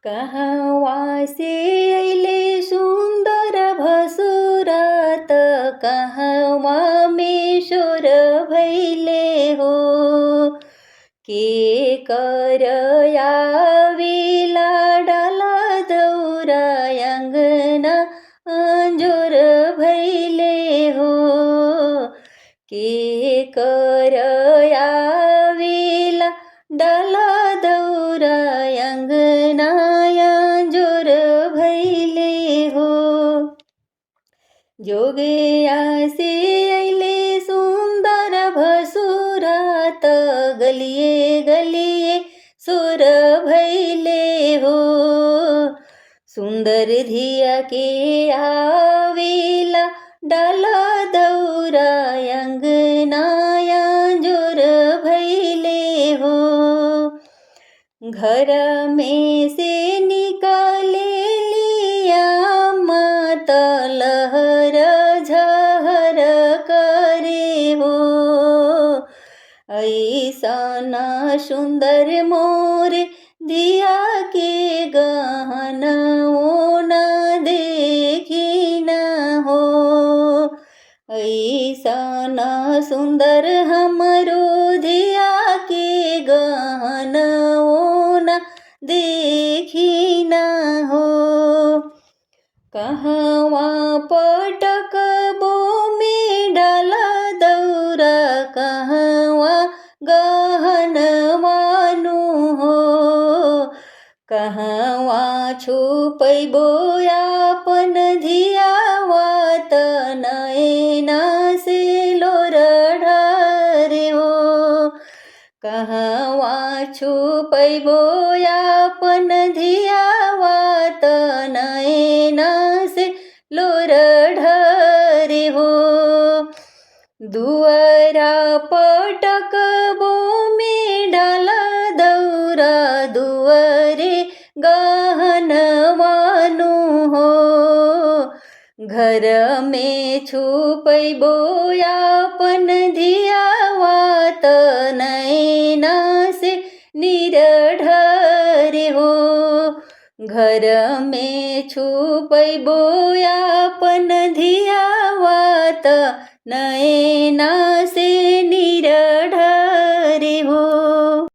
कहवा से अइले सुंदर भसुरात, कहवा में शोर भैले हो। के कर आविला डाला दौरा अंगना अंजोर भैले हो। के कर आविला डाला दौरा अंगना अंजोर भैले हो। जोगे आसे अइले सुंदर भसुरात, गलिए गलिए सुर भैले हो। सुंदर धिया के आविला डाला दौरा अंगना अंजोर भैले हो। घर में से निकाले लिया मात लहर झहर करे हो। ऐसा सुंदर मोरे दिया के गहनों न देखी न हो। ऐसा सुंदर हमरो दिया के गहनों न देखी न हो। कहवा पटक बो में डाला दौरा, कहवा गहन मानु हो। कहवा छुपैबो आपन धियावा, नैना से लोर ढारे हो। कहवा छुपैबो आपन धियावा, नैना से लोर ढारे हो। दुआरा पटकबो में डाला दौरा, दुआरे गहन मानु हो। घर में छुपैबो आपन धियावा, नैना से निरढरे हो। घर में छुपैबो आपन धियावा, नैना से